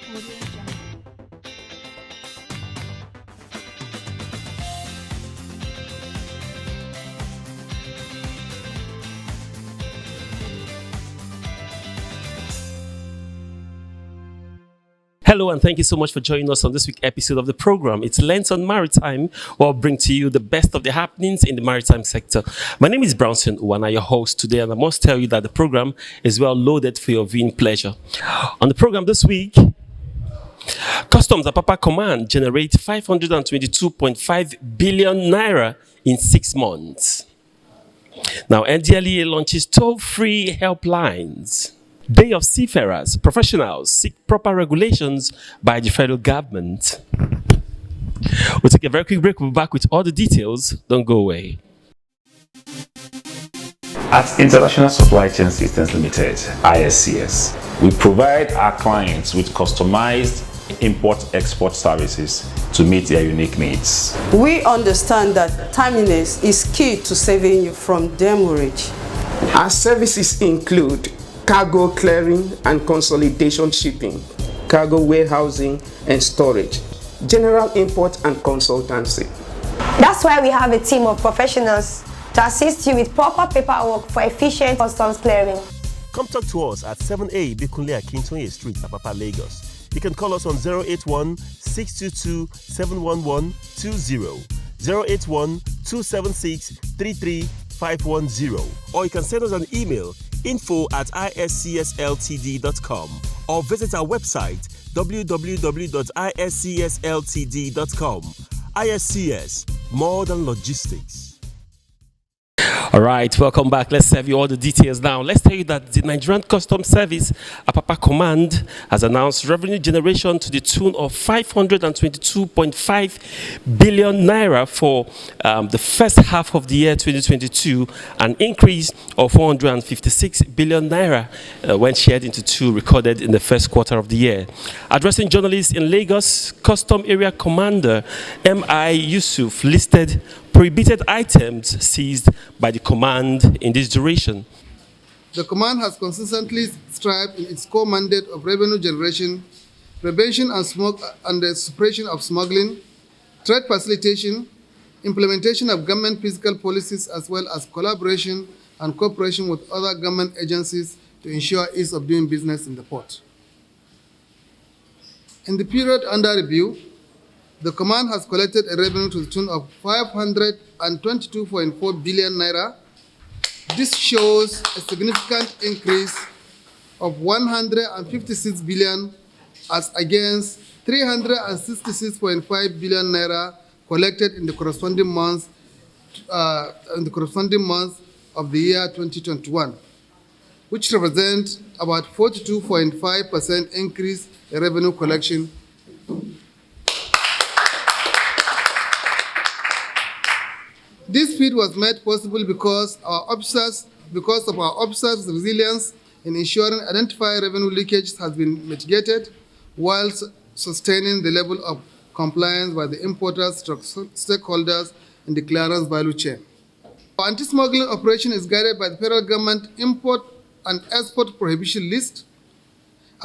Audio Jungle. Hello, and thank you so much for joining us on this week's episode of the program. It's Lens on Maritime, where I'll bring to you the best of the happenings in the maritime sector. My name is Brownson Uwana, your host today, and I must tell you that the program is well loaded for your viewing pleasure. On the program this week, Customs Apapa Command generate 522.5 billion naira in 6 months. Now, NDLEA launches toll-free helplines. Bay of Seafarers, professionals seek proper regulations by the federal government. We'll take a very quick break. We'll be back with all the details. Don't go away. At International Supply Chain Systems Limited, ISCS, we provide our clients with customized import-export services to meet their unique needs. We understand that timeliness is key to saving you from demurrage. Our services include cargo clearing and consolidation shipping, cargo warehousing and storage, general import and consultancy. That's why we have a team of professionals to assist you with proper paperwork for efficient customs clearing. Come talk to us at 7A Bikunle Akintoye Street, Apapa, Lagos. You can call us on 081 622 71120, 081 276 33510, or you can send us an email info@iscsltd.com or visit our website www.iscsltd.com. ISCS, more than logistics. All right, welcome back. Let's serve you all the details now. Let's tell you that the Nigerian Customs Service, Apapa Command, has announced revenue generation to the tune of 522.5 billion naira for the first half of the year 2022, an increase of 456 billion naira when shared into two recorded in the first quarter of the year. Addressing journalists in Lagos, Custom Area Commander M.I. Yusuf listed prohibited items seized by the command in this duration. The command has consistently strived in its core mandate of revenue generation, prevention and the suppression of smuggling, trade facilitation, implementation of government fiscal policies, as well as collaboration and cooperation with other government agencies to ensure ease of doing business in the port. In the period under review, the command has collected a revenue to the tune of 522.4 billion naira. This shows a significant increase of 156 billion as against 366.5 billion naira collected in the corresponding months of the year 2021, which represents about 42.5% increase in revenue collection. This feat was made possible because of our officers' resilience in ensuring identified revenue leakage has been mitigated while sustaining the level of compliance by the importers, stakeholders in the clearance value chain. Our anti-smuggling operation is guided by the federal government import and export prohibition list,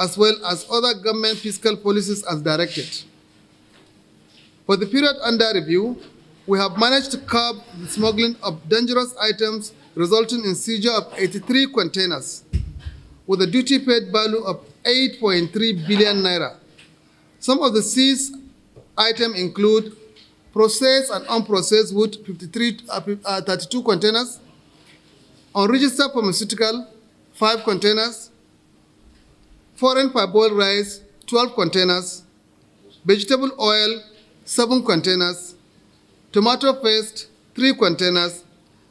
as well as other government fiscal policies as directed. For the period under review, we have managed to curb the smuggling of dangerous items, resulting in seizure of 83 containers with a duty paid value of 8.3 billion naira. Some of the seized items include processed and unprocessed wood, 32 containers, unregistered pharmaceutical, 5 containers, foreign parboiled rice, 12 containers, vegetable oil, 7 containers, tomato paste, 3 containers,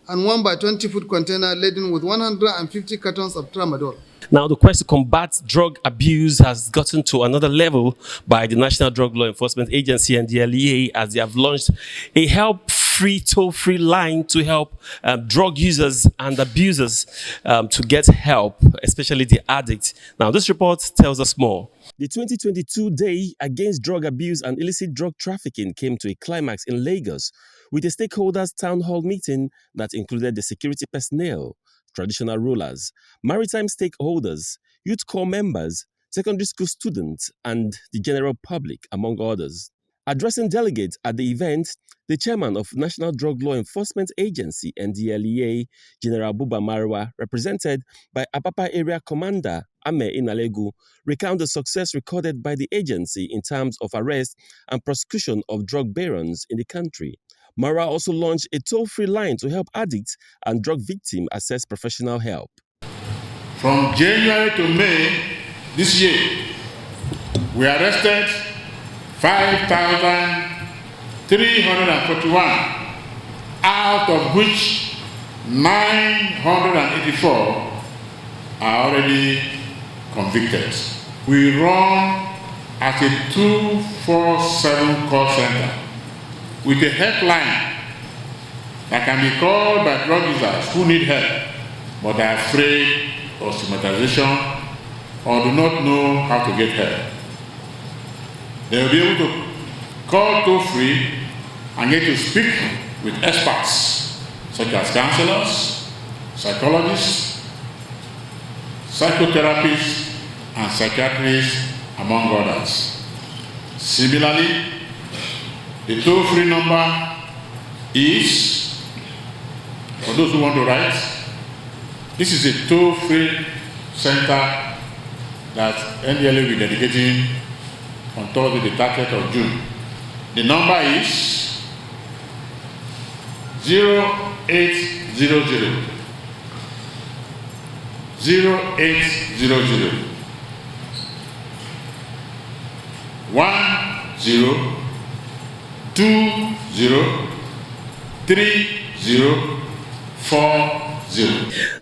and 1 by 20 foot container laden with 150 cartons of tramadol. Now, the quest to combat drug abuse has gotten to another level by the National Drug Law Enforcement Agency and the LEA, as they have launched a help-free, toll-free line to help drug users and abusers to get help, especially the addicts. Now, this report tells us more. The 2022 Day Against Drug Abuse and Illicit Drug Trafficking came to a climax in Lagos with a stakeholders town hall meeting that included the security personnel, traditional rulers, maritime stakeholders, youth corps members, secondary school students, and the general public, among others. Addressing delegates at the event, the chairman of National Drug Law Enforcement Agency, NDLEA, General Buba Marwa, represented by Apapa Area Commander Ame Inalegu, recounted the success recorded by the agency in terms of arrest and prosecution of drug barons in the country. Marwa also launched a toll-free line to help addicts and drug victims access professional help. From January to May this year, we arrested 5,341, out of which 984 are already convicted. We run as a 24/7 call center with a helpline that can be called by drug users who need help but are afraid of stigmatization or do not know how to get help. They will be able to call toll-free and get to speak with experts such as counselors, psychologists, psychotherapists, and psychiatrists, among others. Similarly, the toll-free number is, for those who want to write, this is a toll-free center that NDLA will be dedicating on Thursday, the 30th of June. The number is 0800 0800 10203040.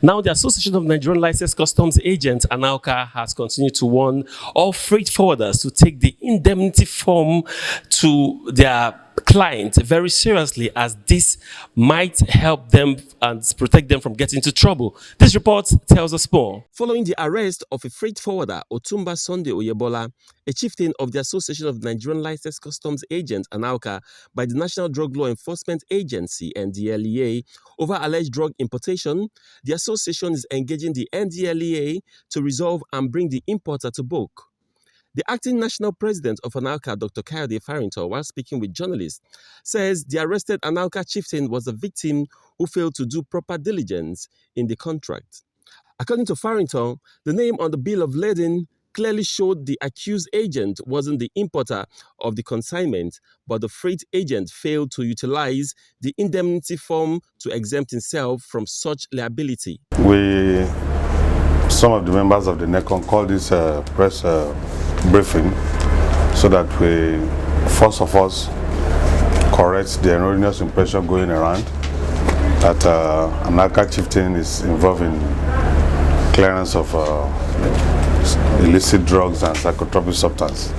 Now, the Association of Nigerian Licensed Customs Agents, ANALCA, has continued to warn all freight forwarders to take the indemnity form to their clients very seriously, as this might help them and protect them from getting into trouble. This report tells us more. Following the arrest of a freight forwarder, Otumba Sunday Oyebola, a chieftain of the Association of Nigerian Licensed Customs Agents, ANALCA, by the National Drug Law Enforcement Agency, NDLEA, over alleged drug importation, the association is engaging the NDLEA to resolve and bring the importer to book. The acting national president of ANALCA, Dr. Kayode Farrington, while speaking with journalists, says the arrested ANALCA chieftain was a victim who failed to do proper diligence in the contract. According to Farrington, the name on the bill of lading clearly showed the accused agent wasn't the importer of the consignment, but the freight agent failed to utilize the indemnity form to exempt himself from such liability. Some of the members of the NECON called this press briefing so that we, first of all, correct the erroneous impression going around that ANALCA chieftain is involved in clearance of illicit drugs and psychotropic substances,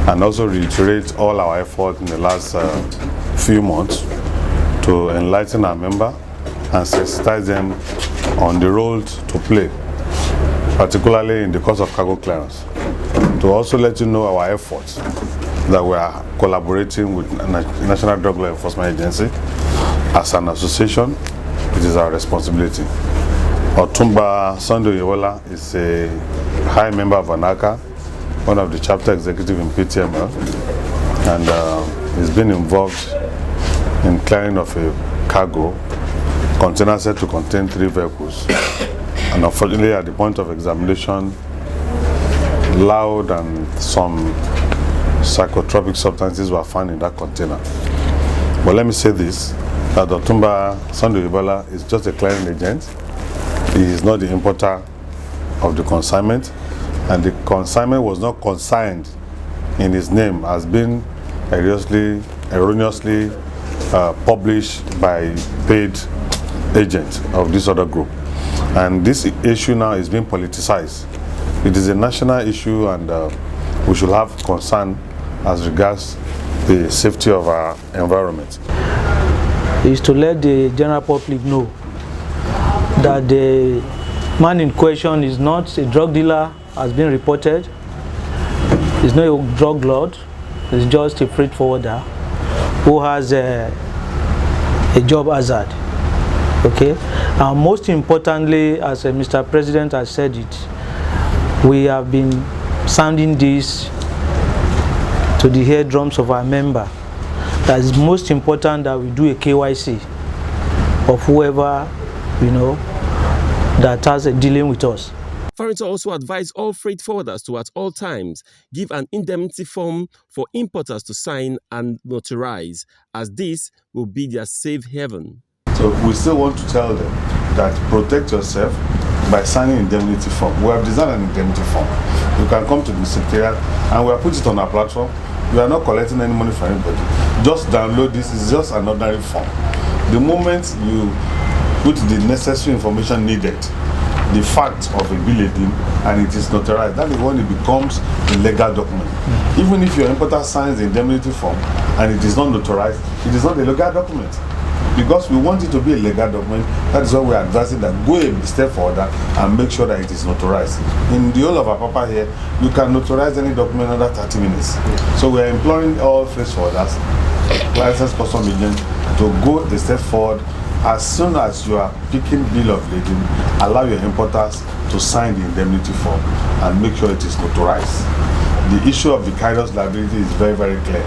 and also reiterate all our efforts in the last few months to enlighten our member and sensitize them on the role to play, particularly in the course of cargo clearance. To also let you know our efforts that we are collaborating with National Drug Law Enforcement Agency. As an association, it is our responsibility. Otumba Sunday Oyebola is a high member of ANALCA, one of the chapter executive in PTML, and he's been involved in clearing of a cargo container said to contain 3 vehicles. And unfortunately, at the point of examination, loud and some psychotropic substances were found in that container. But let me say this, that Otumba Sunday Oyebola is just a clearing agent. He is not the importer of the consignment, and the consignment was not consigned in his name as being erroneously published by paid agent of this other group. And this issue now is being politicized. It is a national issue, and we should have concern as regards the safety of our environment. Is to let the general public know that the man in question is not a drug dealer, has been reported. He's not a drug lord. He's just a freight forwarder who has a job hazard. Okay, and most importantly, as Mr. President has said it, we have been sounding this to the eardrums of our member. That is most important that we do a KYC of whoever, that has a dealing with us. Farrington also advised all freight forwarders to, at all times, give an indemnity form for importers to sign and notarize, as this will be their safe haven. So we still want to tell them that protect yourself by signing indemnity form. We have designed an indemnity form. You can come to the secretariat and we have put it on our platform. We are not collecting any money from anybody. Just download this. It's just an ordinary form. The moment you put the necessary information needed, the fact of a billing, and it is notarized, that is when it becomes a legal document. Even if your importer signs the indemnity form and it is not notarized, it is not a legal document. Because we want it to be a legal document, that is why we are advising that go a step further and make sure that it is notarized. In the whole of Apapa here, you can notarize any document under 30 minutes. So we are imploring all freight forwarders, licensed custom agents, to go a step forward. As soon as you are picking bill of lading, allow your importers to sign the indemnity form and make sure it is notarized. The issue of vicarious liability is very, very clear.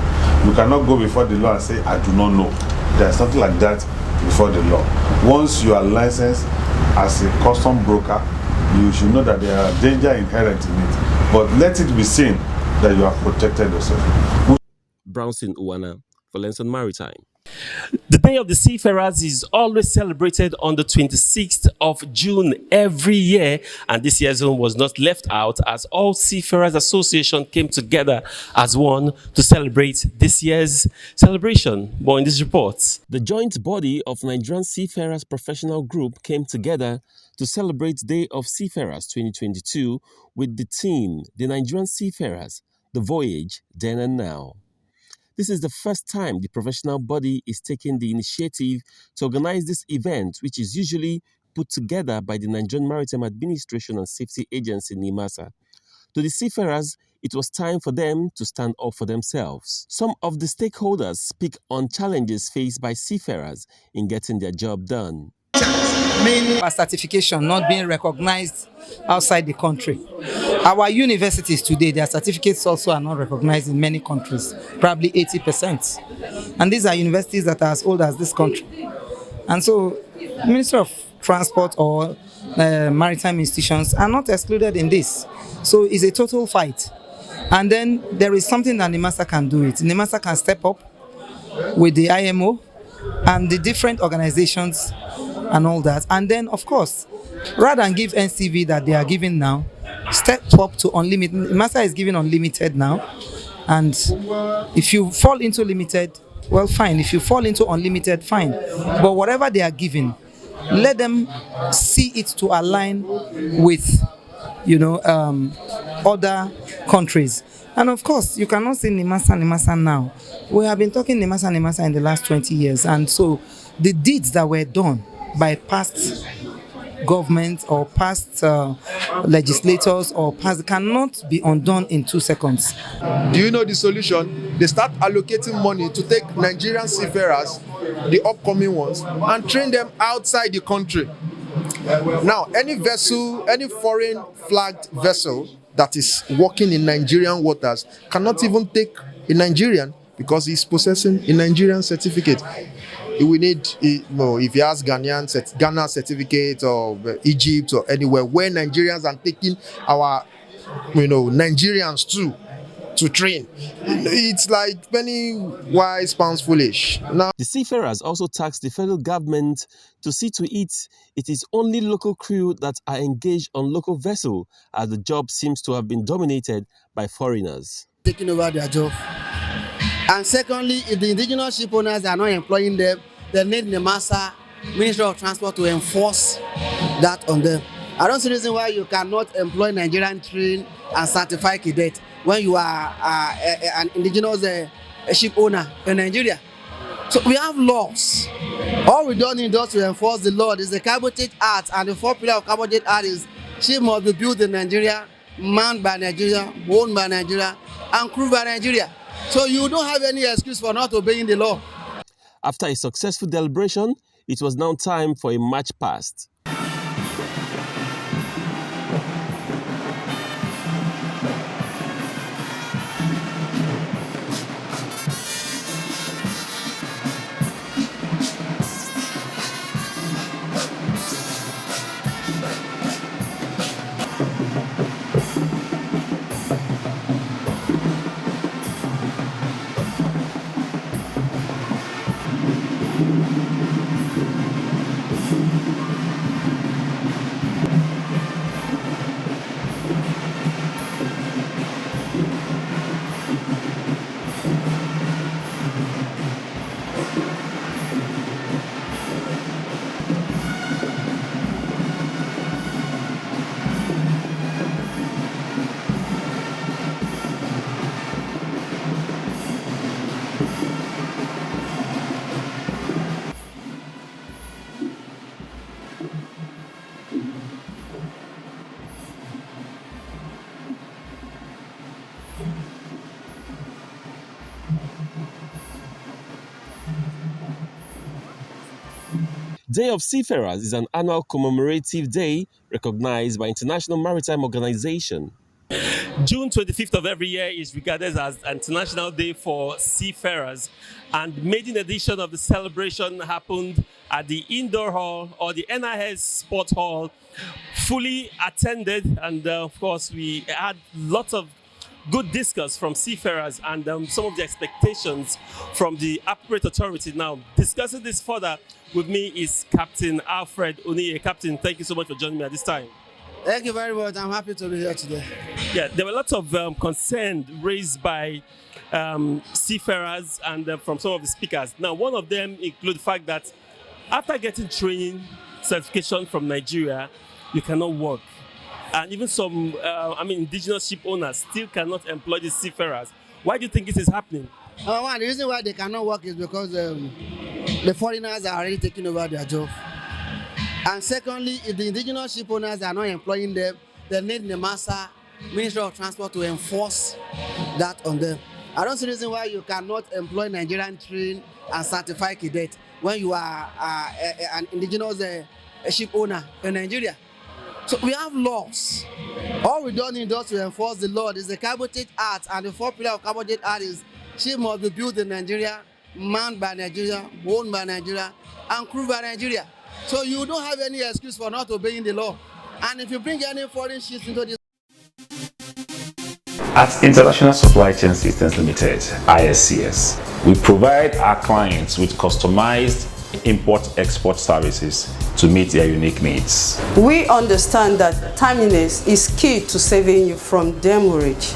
You cannot go before the law and say, I do not know. There is something like that before the law. Once you are licensed as a custom broker, you should know that there are danger inherent in it. But let it be seen that you have protected yourself. Brownson Uwana for Lenson Maritime. The Day of the Seafarers is always celebrated on the 26th of June every year, and this year's one was not left out, as all Seafarers Association came together as one to celebrate this year's celebration. More in this report. The joint body of Nigerian Seafarers Professional Group came together to celebrate Day of Seafarers 2022 with the theme, The Nigerian Seafarers, The Voyage, Then and Now. This is the first time the professional body is taking the initiative to organize this event, which is usually put together by the Nigerian Maritime Administration and Safety Agency, NIMASA. To the seafarers, it was time for them to stand up for themselves. Some of the stakeholders speak on challenges faced by seafarers in getting their job done. Our certification not being recognized outside the country. Our universities today, their certificates also are not recognized in many countries, probably 80%. And these are universities that are as old as this country. And so, Ministry of Transport or maritime institutions are not excluded in this. So it's a total fight. And then there is something that NIMASA can do it. NIMASA can step up with the IMO and the different organizations and all that. And then, of course, rather than give NCV that they are giving now, step up to unlimited. NIMASA is giving unlimited now. And if you fall into limited, well, fine. If you fall into unlimited, fine. But whatever they are giving, let them see it to align with, other countries. And of course, you cannot say NIMASA now. We have been talking NIMASA in the last 20 years. And so the deeds that were done by past government or past legislators or past cannot be undone in 2 seconds. Do you know the solution? They start allocating money to take Nigerian seafarers, the upcoming ones, and train them outside the country. Now, any vessel, any foreign flagged vessel that is working in Nigerian waters cannot even take a Nigerian because he's possessing a Nigerian certificate. We need, if he has Ghana certificate or Egypt or anywhere where Nigerians are taking our, Nigerians too to train. It's like penny wise, pounds foolish. Now, the seafarers also tasked the federal government to see to it is only local crew that are engaged on local vessel, as the job seems to have been dominated by foreigners. Taking over their job. And secondly, if the indigenous ship owners are not employing them, they need NIMASA, Ministry of Transport, to enforce that on them. I don't see the reason why you cannot employ Nigerian trained and certified cadet when you are an indigenous ship owner in Nigeria. So we have laws. All we don't need to enforce the law is the Cabotage Act, and the 4 pillars of Cabotage Act is ship must be built in Nigeria, manned by Nigeria, owned by Nigeria, and crewed by Nigeria. So you don't have any excuse for not obeying the law. After a successful deliberation, it was now time for a march past. Day of Seafarers is an annual commemorative day recognized by International Maritime Organization. June 25th of every year is regarded as International Day for Seafarers, and maiden edition of the celebration happened at the indoor hall or the NIS Sport Hall, fully attended, and of course we had lots of good discourse from seafarers and some of the expectations from the appropriate authority. Now, discussing this further with me is Captain Alfred Oniye. Captain, thank you so much for joining me at this time. Thank you very much. I'm happy to be here today. Yeah, there were lots of concern raised by seafarers and from some of the speakers. Now, one of them include the fact that after getting training certification from Nigeria, you cannot work. And even some, indigenous ship owners still cannot employ the seafarers. Why do you think this is happening? The reason why they cannot work is because the foreigners are already taking over their job. And secondly, if the indigenous ship owners are not employing them, they need the Ministry of Transport to enforce that on them. I don't see the reason why you cannot employ Nigerian trained and certified cadet when you are an indigenous ship owner in Nigeria. So we have laws. All we don't need to enforce the law is the Cabotage Act, and the fourth pillar of Cabotage Act is ship must be built in Nigeria, manned by Nigeria, owned by Nigeria, and crewed by Nigeria. So you don't have any excuse for not obeying the law. And if you bring any foreign ships into this. At International Supply Chain Systems Limited, ISCS, we provide our clients with customized import-export services to meet their unique needs. We understand that timeliness is key to saving you from demurrage.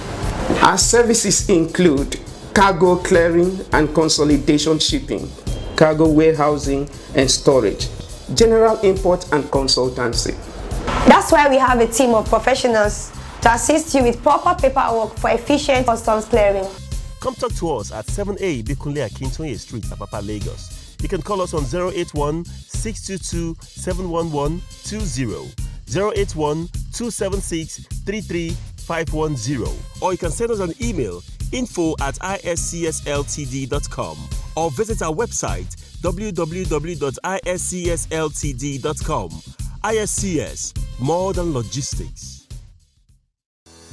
Our services include cargo clearing and consolidation shipping, cargo warehousing and storage, general import and consultancy. That's why we have a team of professionals to assist you with proper paperwork for efficient customs clearing. Come talk to us at 7A Bikunle Akintoye Street, Apapa, Lagos. You can call us on 081 622 711 20, 081 276 33510, or you can send us an email info@iscsltd.com or visit our website www.iscsltd.com. ISCS, more than logistics.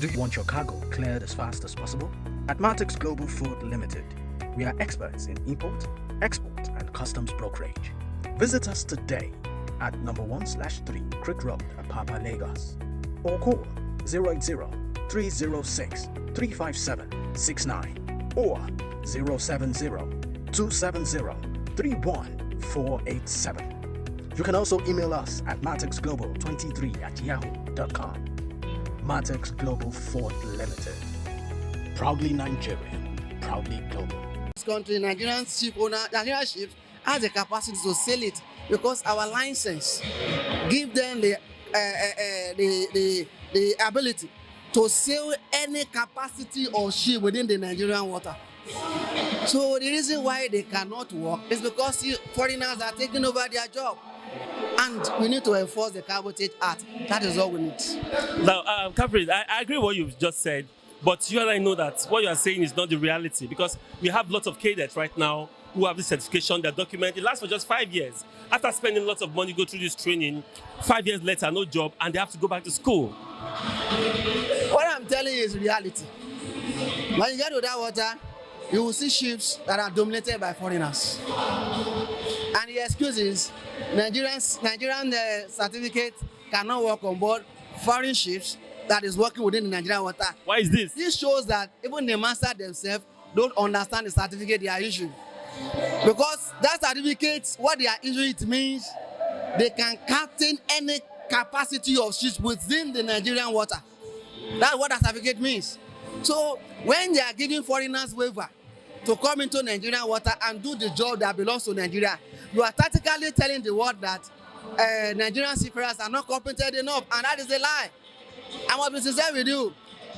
Do you want your cargo cleared as fast as possible? At Maritime Global Food Limited, we are experts in import, export, and customs brokerage. Visit us today at number 1/3 Creek Road, Apapa, Lagos, or call 080-306-35769 or 070-270-31487. You can also email us at matixglobal23@yahoo.com. Maritime Global Food Limited. Proudly Nigerian, proudly global. This country, Nigerian ship has the capacity to sail it because our license give them the ability to sail any capacity of ship within the Nigerian water. So the reason why they cannot work is because foreigners are taking over their job. And we need to enforce the Cabotage Act. That is all we need. Now, Captain, I agree with what you've just said, but you and I know that what you are saying is not the reality, because we have lots of cadets right now who have this certification, their document. It lasts for just 5 years. After spending lots of money, go through this training, 5 years later, no job, and they have to go back to school. What I'm telling you is reality. When you get to that water, you will see ships that are dominated by foreigners. And the excuse is Nigerian certificate cannot work on board foreign ships that is working within the Nigerian water. Why is this? This shows that even the master themselves don't understand the certificate they are issuing. Because that certificate, what they are issuing, it means they can captain any capacity of ships within the Nigerian water. That's what that certificate means. So when they are giving foreigners waiver to come into Nigerian water and do the job that belongs to Nigeria, you are tactically telling the world that Nigerian seafarers are not competent enough, and that is a lie. I must be sincere with you.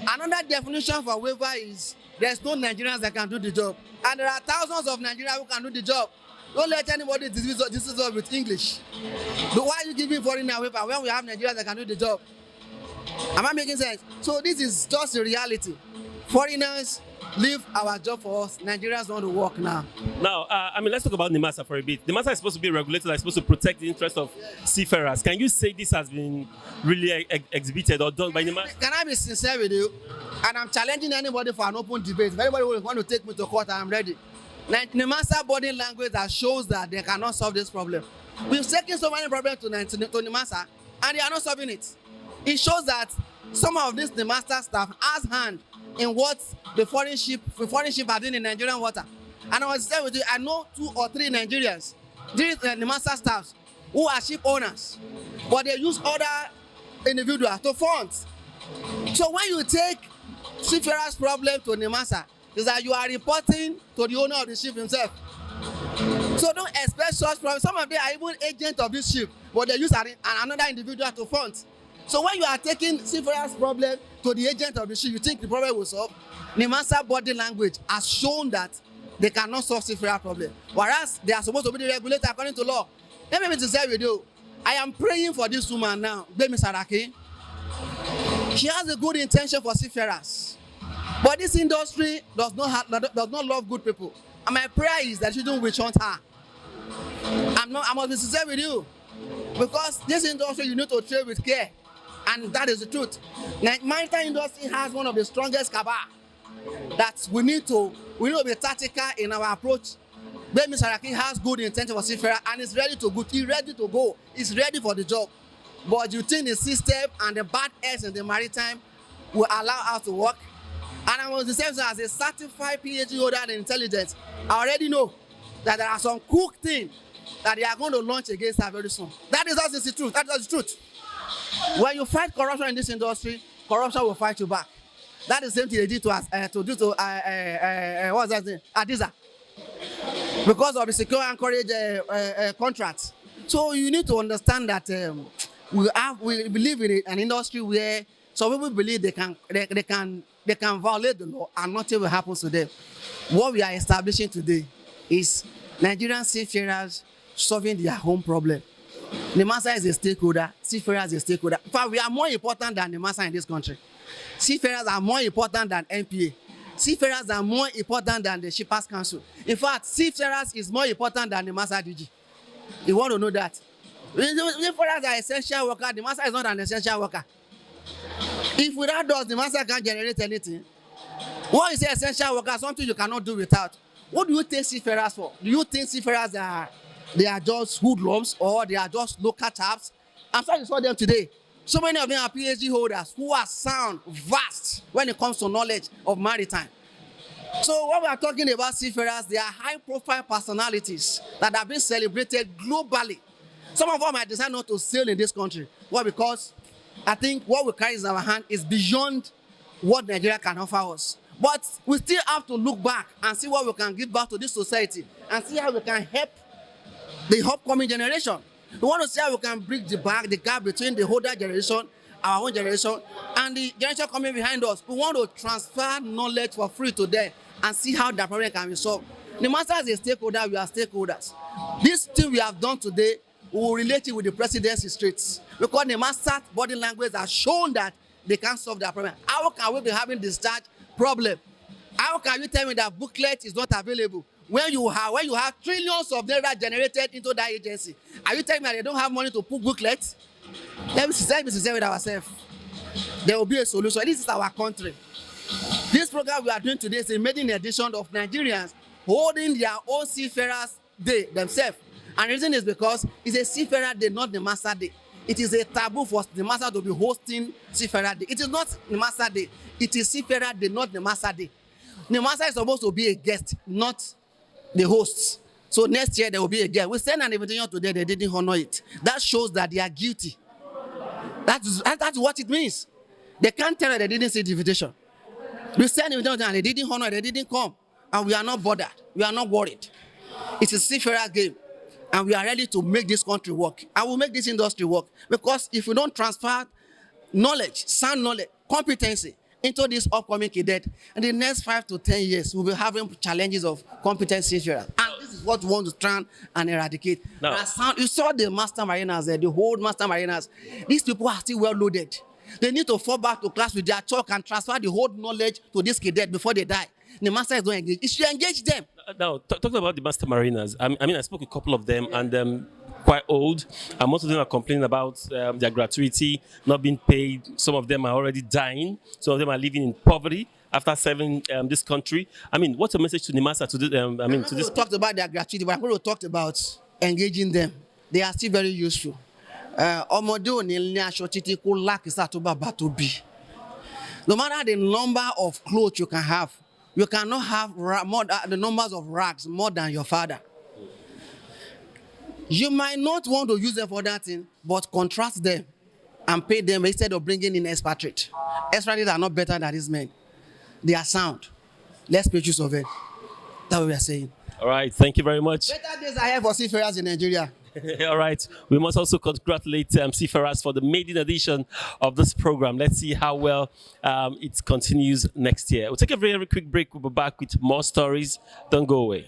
Another definition for waiver is there's no Nigerians that can do the job, and there are thousands of Nigerians who can do the job. Don't let anybody dismiss us with English. But why are you giving foreigner waiver when we have Nigerians that can do the job? Am I making sense? So this is just a reality. Foreigners leave our job for us. Nigerians want to work now. Now, let's talk about NIMASA for a bit. NIMASA is supposed to be a regulator that's supposed to protect the interests of seafarers. Can you say this has been really exhibited or done by NIMASA? Can I be sincere with you? And I'm challenging anybody for an open debate. If anybody want to take me to court, I'm ready. NIMASA body language that shows that they cannot solve this problem. We've taken so many problems to NIMASA, and they are not solving it. It shows that some of this NIMASA staff has hand in what the foreign ship are doing in Nigerian water. And I was saying with you, I know 2 or 3 Nigerians, these NIMASA staffs, who are ship owners, but they use other individuals to fund. So when you take seafarers' problem to NIMASA, is that you are reporting to the owner of the ship himself. So don't expect such problems. Some of them are even agents of this ship, but they use another individual to fund. So when you are taking seafarers' problem to the agent of the ship, you think the problem will solve? NIMASA body language has shown that they cannot solve seafarer problem, whereas they are supposed to be the regulator according to law. Let me be sincere with you. I am praying for this woman now, Gbemi Saraki. She has a good intention for seafarers, but this industry does not love good people. And my prayer is that you don't witch hunt her. I must be sincere with you, because this industry you need to trade with care. And that is the truth. Maritime industry has one of the strongest cabal that we need to be tactical in our approach. Gbemi Saraki has good intention for seafarer and is ready to go. He's ready to go. He's ready for the job. But you think the system and the bad eggs in the maritime will allow us to work? And I was the same as a certified PhD holder in intelligence. I already know that there are some cooked things that they are going to launch against her very soon. That is the truth. That is the truth. When you fight corruption in this industry, corruption will fight you back. That is the same thing they did to us, what's that name? Adiza. Because of the secure anchorage contract. So you need to understand that we believe in an industry where some people believe they can violate the law and nothing will happen to them. What we are establishing today is Nigerian seafarers solving their home problem. NIMASA is a stakeholder, seafarers is a stakeholder. In fact, we are more important than NIMASA in this country. Seafarers are more important than NPA. Seafarers are more important than the Shippers Council. In fact, seafarers is more important than NIMASA DG. You want to know that? Seafarers are essential worker. NIMASA is not an essential worker. If without us, NIMASA can't generate anything. What is essential worker? Something you cannot do without. What do you take seafarers for? Do you think seafarers are just hoodlums or they are just local chaps? I'm sure you saw them today. So many of them are PhD holders who are sound, vast when it comes to knowledge of maritime. So when we are talking about seafarers, they are high-profile personalities that have been celebrated globally. Some of them might decide not to sail in this country. Why? Because I think what we carry in our hand is beyond what Nigeria can offer us. But we still have to look back and see what we can give back to this society and see how we can help the upcoming generation. We want to see how we can bridge the gap between the older generation, our own generation, and the generation coming behind us. We want to transfer knowledge for free to them and see how that problem can be solved. The master is a stakeholder, we are stakeholders. This thing we have done today, we will relate it with the presidency streets. Because the master body language has shown that they can't solve that problem. How can we be having discharge problem? How can you tell me that booklet is not available? When you have trillions of naira generated into that agency, are you telling me that they don't have money to put booklets? Let me sincere with ourselves. There will be a solution. This is our country. This program we are doing today is a maiden edition of Nigerians holding their own Seafarers Day themselves. And the reason is because it's a Seafarer Day, not the Master Day. It is a taboo for the Master to be hosting Seafarer Day. It is not the Master Day. It is Seafarer Day, not the Master Day. The Master is supposed to be a guest, not the hosts. So next year there will be a guest. We sent an invitation today, they didn't honor it. That shows that they are guilty. That's what it means. They can't tell that they didn't see the invitation. We sent an invitation and they didn't honor it, they didn't come. And we are not bothered. We are not worried. It's a Seafarer game. And we are ready to make this country work. And we'll make this industry work. Because if we don't transfer knowledge, sound knowledge, competency into this upcoming cadet, in the next 5 to 10 years, we'll be having challenges of competency. And this is what we want to try and eradicate. No. You saw the master mariners there, the whole master mariners. These people are still well loaded. They need to fall back to class with their chalk and transfer the whole knowledge to this cadet before they die. the master is not engaged. You should engage them. Now, talking about the master mariners, I mean, I spoke with a couple of them, and quite old, and most of them are complaining about their gratuity not being paid. Some of them are already dying. Some of them are living in poverty after serving this country. I mean, what's a message to the master to do? I mean, to this. We talked about their gratuity, but I'm going to talk about engaging them. They are still very useful. No matter the number of clothes you can have, you cannot have the numbers of rags more than your father. You might not want to use them for that thing, but contrast them and pay them instead of bringing in expatriates. Expatriates are not better than these men. They are sound. Let's make use of it. That's what we are saying. All right, thank you very much. Better days ahead for seafarers in Nigeria. All right, we must also congratulate Seafarers for the maiden edition of this program. Let's see how well it continues next year. We'll take a very quick break. We'll be back with more stories. Don't go away.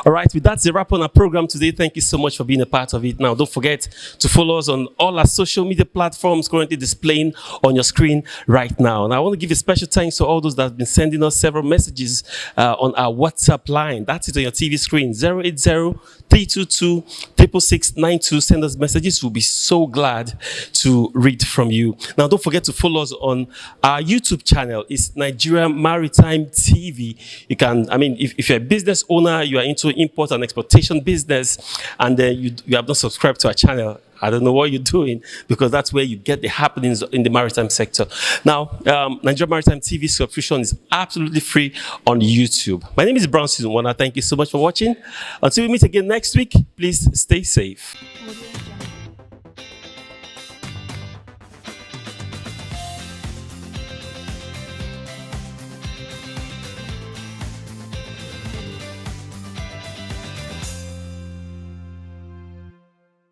All right, with that, the wrap on our program today. Thank you so much for being a part of it. Now, don't forget to follow us on all our social media platforms currently displaying on your screen right now. And I want to give a special thanks to all those that have been sending us several messages on our WhatsApp line. That's it on your TV screen, 080-322-66692. Send us messages. We'll be so glad to read from you. Now, don't forget to follow us on our YouTube channel. It's Nigeria Maritime TV. You can, I mean, if you're a business owner, you are into import and exportation business, and then you have not subscribed to our channel, I don't know what you're doing, because that's where you get the happenings in the maritime sector. Now, Nigeria Maritime TV subscription is absolutely free on YouTube. My name is Brown Season 1. Thank you so much for watching. Until we meet again next week, please stay safe.